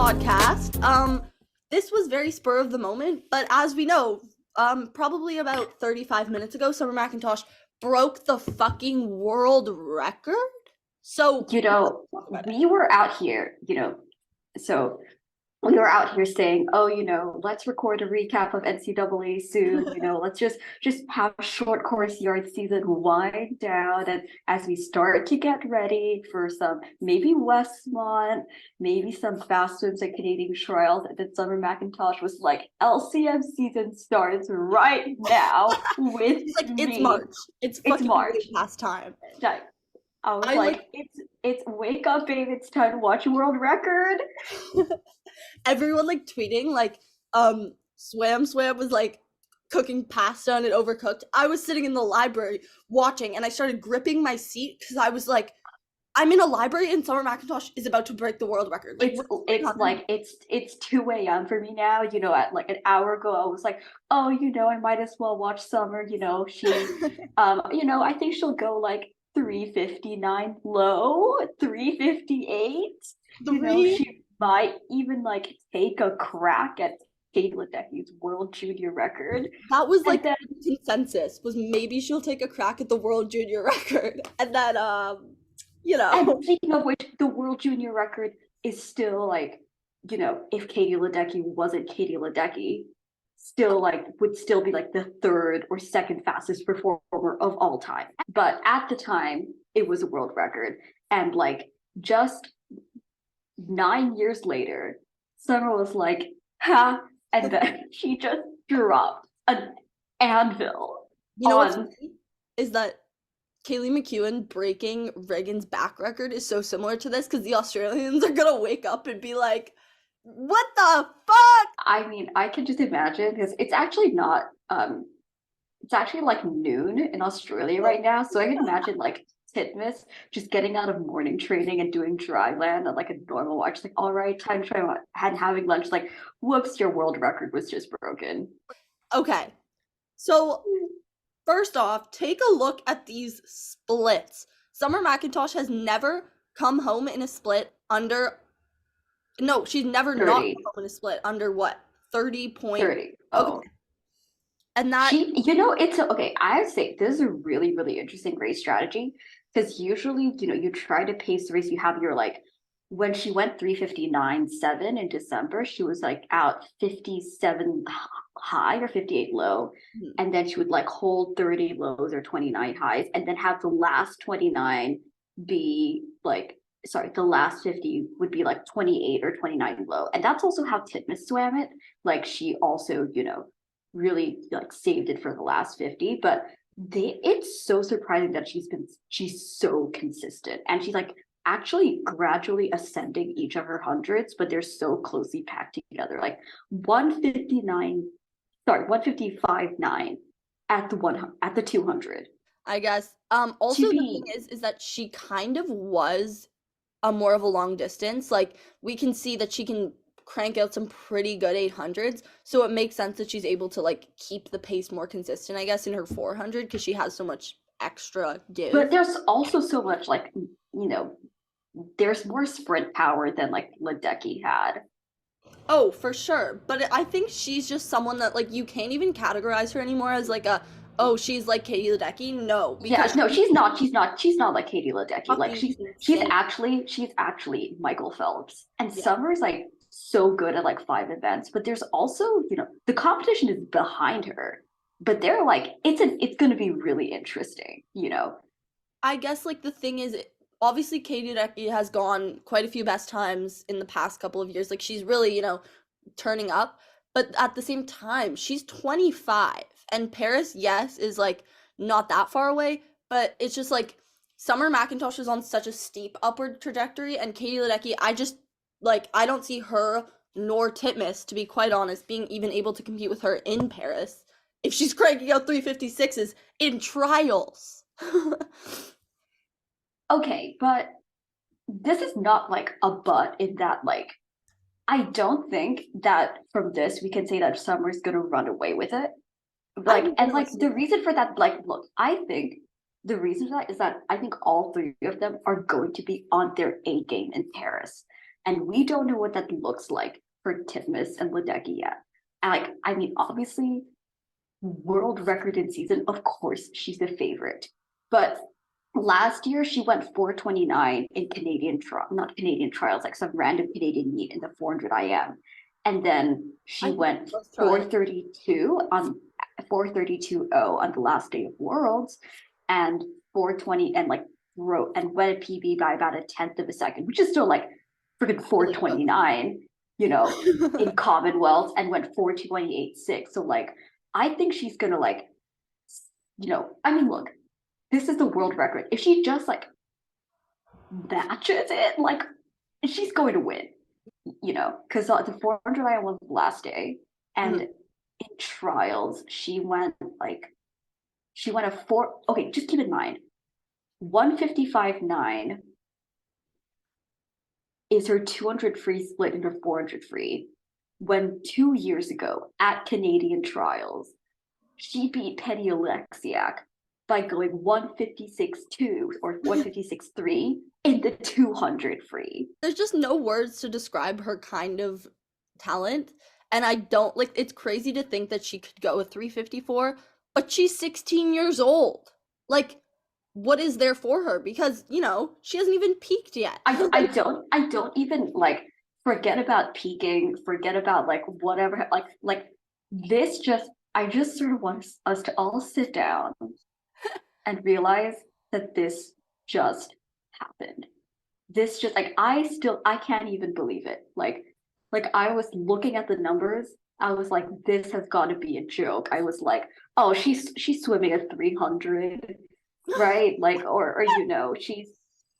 podcast. This was very spur of the moment, but as we know, probably about 35 minutes ago, Summer McIntosh broke the fucking world record. So, We were out here, so we were out here saying, oh, let's record a recap of NCAA soon. Let's just have short course yard season wind down. And as we start to get ready for some maybe Westmont, maybe some fast swims and Canadian trials, and then Summer McIntosh was like, LCM season starts right now with it's March. It's March past time. I was like, it's wake up, babe, it's time to watch a world record. Everyone tweeting Swam was cooking pasta and it overcooked. I was sitting in the library watching and I started gripping my seat because I was like, I'm in a library and Summer McIntosh is about to break the world record. It's 2 a.m. for me now. At an hour ago, I was like, oh, I might as well watch Summer. She, I think she'll go 359 low, 358. She might even take a crack at Katie Ledecky's world junior record. That was the consensus was maybe she'll take a crack at the world junior record. And then And speaking of which, the world junior record is still if Katie Ledecky wasn't Katie Ledecky, still would still be the third or second fastest performer of all time. But at the time, it was a world record. And just 9 years later, Summer was like, ha, and then she just dropped an anvil. What's funny is that Kaylee McEwen breaking Reagan's back record is so similar to this because the Australians are gonna wake up and be like, what the fuck? I mean, I can just imagine because it's actually not it's actually noon in Australia right now, so I can imagine Titmus just getting out of morning training and doing dry land at a normal watch, all right, time to try and having lunch, whoops, your world record was just broken. Okay, so first off, take a look at these splits. Summer McIntosh has never come home in a split under No, she's never 30. not come home in a split under what? 30 point 30. Oh. Okay. And that it's okay. I would say this is a really, really interesting race strategy because usually, you try to pace the race. You have your when she went 3:59.7 in December, she was out 57 high or 58 low, and then she would hold 30 lows or 29 highs, and then have the last 29 be the last 50 would be 28 or 29 low. And that's also how Titmus swam it. She also, really saved it for the last 50. But it's so surprising that she's so consistent. And she's actually gradually ascending each of her hundreds, but they're so closely packed together. 155.9 at the 200. I guess. Also the thing is that she kind of was more of a long distance. We can see that she can crank out some pretty good 800s, so it makes sense that she's able to keep the pace more consistent, I guess, in her 400 because she has so much extra give. But there's also so much there's more sprint power than Ledecky had. Oh, for sure. But I think she's just someone that you can't even categorize her anymore as she's like Katie Ledecky. No, she's not like Katie Ledecky. She's actually Michael Phelps. And Summer's so good at 5 events, but there's also the competition is behind her, but they're it's going to be really interesting. I guess the thing is, obviously Katie Ledecky has gone quite a few best times in the past couple of years. She's really turning up, but at the same time she's 25, and Paris, yes, is not that far away, but it's just Summer McIntosh is on such a steep upward trajectory, and Katie Ledecky, I just I don't see her nor Titmus, to be quite honest, being even able to compete with her in Paris if she's cranking out 356s in trials. Okay, but this is not a but in that I don't think that from this we can say that Summer's gonna run away with it. The reason for that, look, I think the reason for that is that I think all three of them are going to be on their A game in Paris. And we don't know what that looks like for Titmus and Ledecky yet. And like, I mean, obviously, world record in season, of course, she's the favorite. But last year she went 429 in Canadian trial, not Canadian trials, like some random Canadian meet in the 400 IM. And then she I think went both trials. 432 on 432.0 on the last day of Worlds and 420 and like wrote and went a PB by about a tenth of a second, which is still like freaking Really quick. 429, in Commonwealth and went 428.6. So like I think she's gonna like, I mean, look, this is the world record. If she just like matches it, like she's going to win, because the 400 I was the last day, and Mhm. in trials she went a four. Okay, just keep in mind, 155.9 is her 200 free split into 400 free. When 2 years ago at Canadian trials, she beat Penny Alexiak by going 156.2 or 156.3 in the 200 free. There's just no words to describe her kind of talent. And I don't like it's crazy to think that she could go a 354, but she's 16 years old. Like, what is there for her? Because, she hasn't even peaked yet. I don't even like forget about peaking, forget about like whatever, like this just I just sort of want us to all sit down and realize that this just happened. This just like I can't even believe it. Like I was looking at the numbers, I was like, this has got to be a joke. I was like, oh, she's swimming at 300, right? Like or she's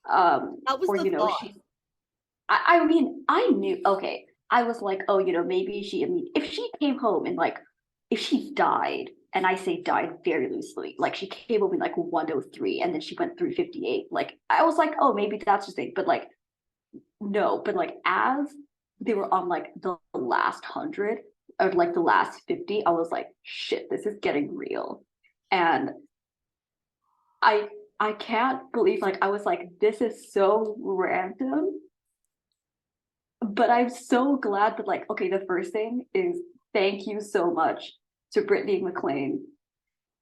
That was or the thought. she's I mean, I knew, okay. I was like, oh, maybe I mean, if she came home and like, if she died, and I say died very loosely, like she came home in like 103 and then she went 358, like, I was like, oh, maybe that's just it. But like, no, but like, as they were on like the last 100 or like the last 50, I was like, shit, this is getting real. And I, I can't believe, like, I was like, this is so random, but I'm so glad that like, okay, the first thing is thank you so much to Brittany McLean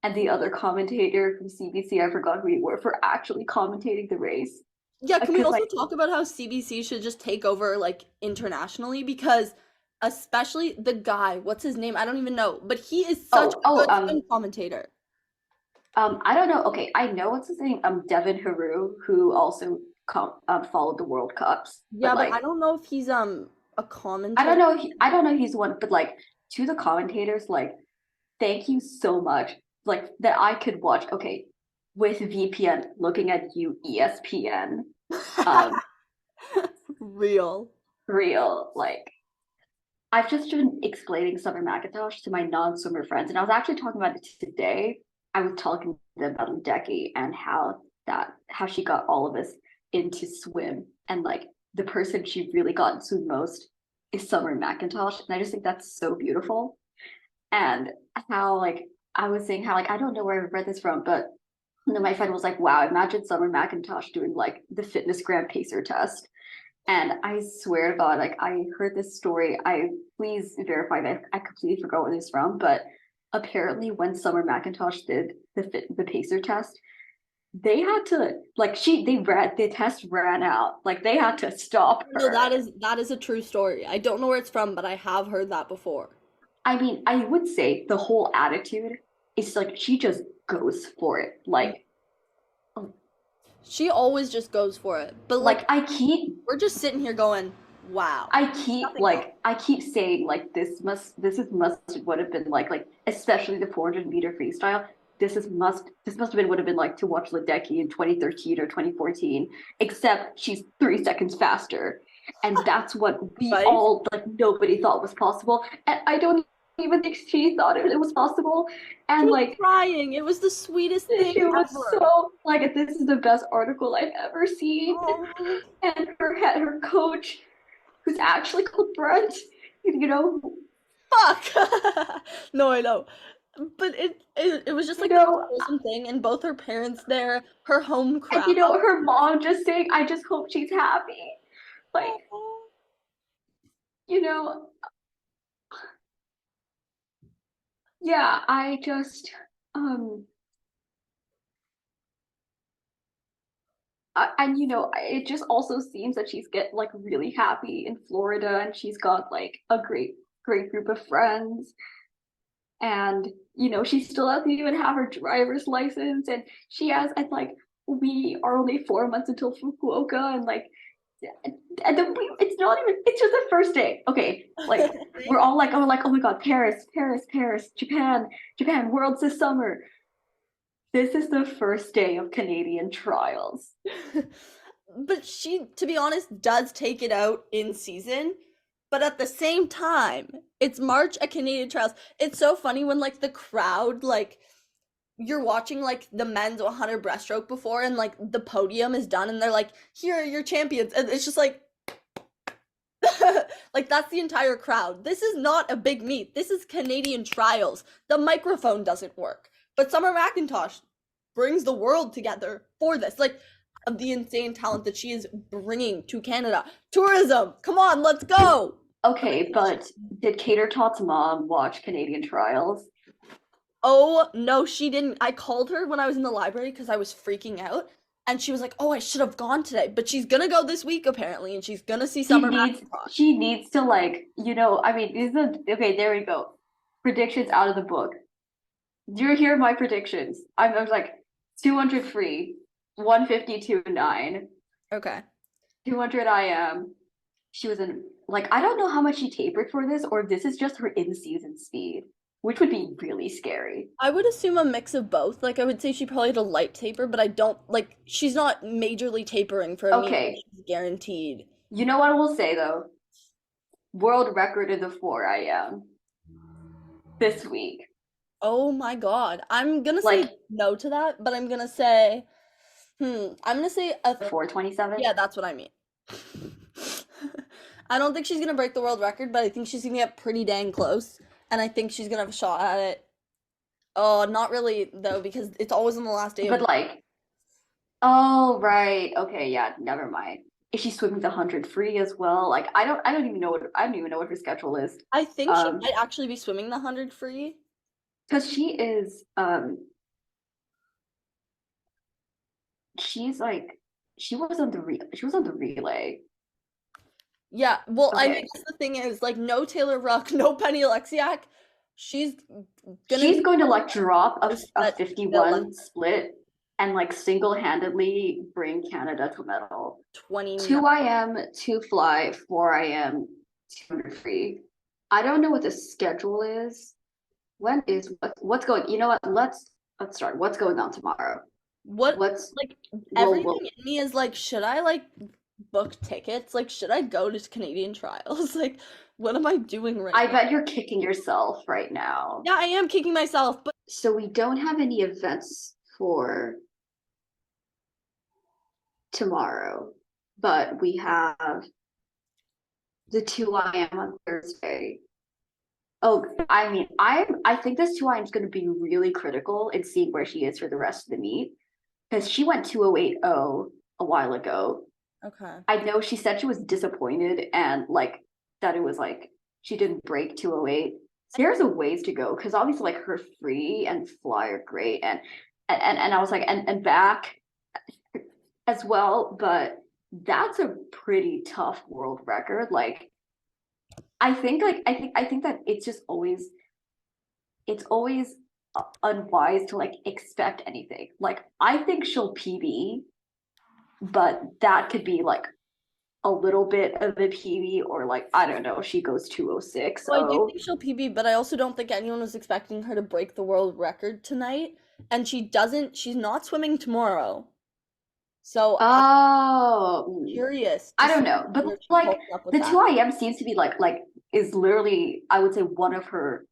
and the other commentator from CBC. I forgot who you were, for actually commentating the race. Yeah, can we Because also like, talk about how CBC should just take over like internationally? Because especially the guy, what's his name? I don't even know, but he is such oh a oh good swim commentator. I don't know. Okay, I know what's his name. Devin Haru, who also followed the World Cups, but Yeah, but I like don't know if he's a I don't commentator. know. I don't know. He's one, but like to the commentators, like thank you so much. Like that I could watch. Okay, with VPN, looking at you, ESPN, um, Real. real. Like I've just been explaining Summer McIntosh to my non-swimmer friends, and I was actually talking about it today. I was talking to them about Ledecky and how she got all of us into swim, and like the person she really got into most is Summer McIntosh, and I just think that's so beautiful. And how like I was saying how like I don't know where I read this from, but then my friend was like, "Wow, imagine Summer McIntosh doing like the fitness gram pacer test." And I swear to God, like I heard this story. I please verify that I completely forgot where this from, but apparently when Summer McIntosh did the pacer test, they had to like the test ran out. Like they had to stop No, her. that is a true story. I don't know where it's from, but I have heard that before. I mean, I would say the whole attitude is like she just goes for it. She always just goes for it. But Like like we're just sitting here going, "Wow." There's nothing else. I keep saying like this is must would have been like especially the 400-meter freestyle. This must have been would have been like to watch Ledecky in 2013 or 2014, except she's 3 seconds faster, and that's what we Right? all like nobody thought was possible, and I don't even think she thought it was possible, She and was like crying. It was the sweetest thing she was ever. so like this is the best article I've ever seen, Oh, and her coach who's actually called Brent, you know, fuck. No, I know. But it was just you like the most know, wholesome thing, and both her parents there, her home and crowd. her mom just saying, "I just hope she's happy." Like, you know, yeah, um, and it just also seems that she's get like really happy in Florida, and she's got like a great group of friends, and she still doesn't even have her driver's license, and she has, and like we are only 4 months until Fukuoka, and like, and then it's not even, it's just the first day. Okay, like we're all like, oh my God, Paris, Paris, Paris, Japan, Japan, world's this summer. This is the first day of Canadian trials. But she, to be honest, does take it out in season. But at the same time, it's March at Canadian trials. It's so funny when like the crowd, like you're watching like the men's 100 breaststroke before, and like the podium is done, and they're like, "Here are your champions," and it's just like, like that's the entire crowd. This is not a big meet. This is Canadian trials. The microphone doesn't work. But Summer McIntosh brings the world together for this. Like of the insane talent that she is bringing to Canada. Tourism. Come on, let's go. Okay, but did Cater Tot's mom watch Canadian trials? Oh, no, she didn't. I called her when I was in the library because I was freaking out. And she was like, "Oh, I should have gone today." But she's gonna go this week apparently, and she's gonna see She Summer needs McIntosh. she needs to, like, I mean, these are okay, there we go. Predictions out of the book. Do you hear my predictions? I was like 200 free, 152 9, Okay. 200 IM. She was in, like, I don't know how much she tapered for this, or if this is just her in-season speed, which would be really scary. I would assume a mix of both. Like I would say she probably had a light taper, but I don't like she's not majorly tapering for a meet where Okay, she's guaranteed. you know what I will say though? World record in the 4 IM this week. Oh my God. I'm gonna say Like no to that, but I'm gonna say I'm gonna say a 427. yeah, that's what I mean. I don't think she's gonna break the world record, but I think she's gonna get pretty dang close. And I think she's gonna have a shot at it. Oh, not really though, because it's always on the last day of But like, oh right, okay, yeah, never mind. Is she swimming the 100 free as well? Like, I don't even know what her schedule is. I think she Um, might actually be swimming the 100 free. because she's like, she was on the relay. Yeah, well, I Okay, guess the thing is, like, no Taylor Ruck, no Penny Alexiak. She's gonna she's be going to like drop close a that Villa 51 split and like single-handedly bring Canada to a medal. 29. 2 IM, 2 fly, 4 IM, 200 free. I don't know what the schedule is. What's going? You know what? Let's start. What's going on tomorrow? What, What's like, well, everything in me is like, should I, like, book tickets? Like, should I go to Canadian trials? Like, what am I doing right I now? bet you're kicking yourself right now. Yeah, I am kicking myself, but So we don't have any events for tomorrow, but we have the 2 IM on Thursday. Oh, I mean, I think this 2 IM is going to be really critical in seeing where she is for the rest of the meet, because she went 2080 a while ago. okay. I know she said she was disappointed, and like that it was like she didn't break 208. So there's a ways to go, because obviously like her free and fly are great, and I was like, and back as well, but that's a pretty tough world record. Like I think that it's always unwise to like expect anything. Like I think she'll PB, but that could be like a little bit of a PB, or like I don't know, she goes 206. Well, I do Oh. think she'll PB, but I also don't think anyone was expecting her to break the world record tonight. And she doesn't, she's not swimming tomorrow. So I'm Oh, curious to I don't see know. But where she like pulls up with the that. 2 IM seems to be like is literally, I would say, one of her,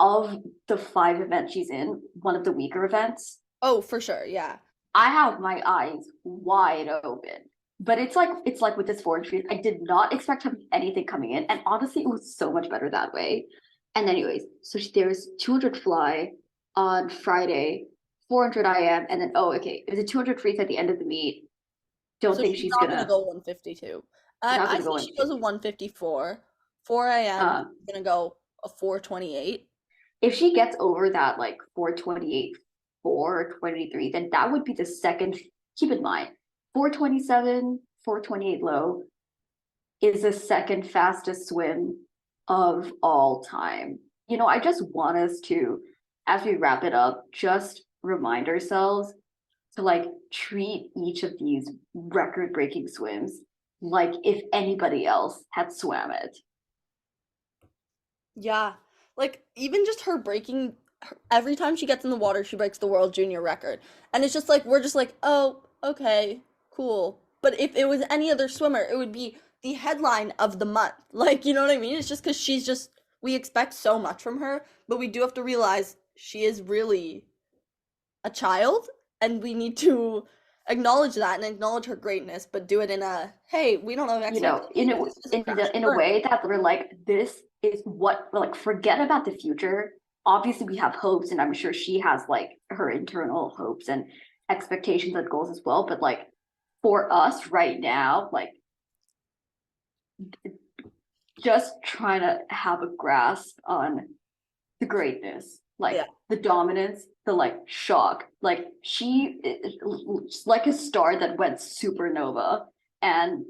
of the 5 events she's in, one of the weaker events. Oh, for sure, yeah. I have my eyes wide open. But it's like with this forestry, I did not expect anything coming in, and honestly, it was so much better that way. And anyways, so there's 200 fly on Friday, 400 IM, and then okay, it was a 200 freeze at the end of the meet. Don't So think she's she's not gonna gonna go 152. not I gonna say go she goes a into. 154. 4 a.m. Um, gonna go a 4:28. if she gets over that like 4:28, 4:23, then that would be the second. Keep in mind, 4:27, 4:28 low is the second fastest swim of all time. I just want us to, as we wrap it up, just remind ourselves to like treat each of these record breaking swims like if anybody else had swam it. Yeah. Like even just her breaking every time she gets in the water, she breaks the world junior record. And it's just like we're just like, "Oh, okay, cool." But if it was any other swimmer, it would be the headline of the month. Like, you know what I mean? It's just 'cause she's just we expect so much from her, but we do have to realize she is really a child and we need to acknowledge that and acknowledge her greatness, but do it in a, "Hey, we don't have In expectations. It's just a crash and a burn." way that we're like, this is what, like, forget about the future. Obviously, we have hopes, and I'm sure she has like her internal hopes and expectations and goals as well. But like for us right now, like just trying to have a grasp on the greatness, Yeah. like the dominance, the like shock. Like she is like a star that went supernova, and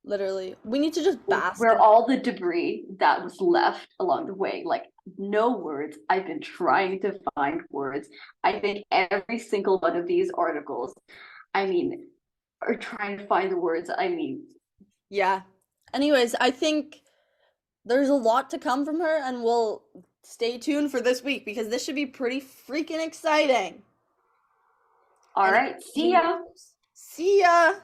Literally. We need to just bask where in all the debris that was left along the way, like no words. I've been trying to find words. I think every single one of these articles, I mean, are trying to find the words. I mean, yeah. Anyways, I think there's a lot to come from her and we'll stay tuned for this week because this should be pretty freaking exciting. all And right, see who ya. knows? See ya.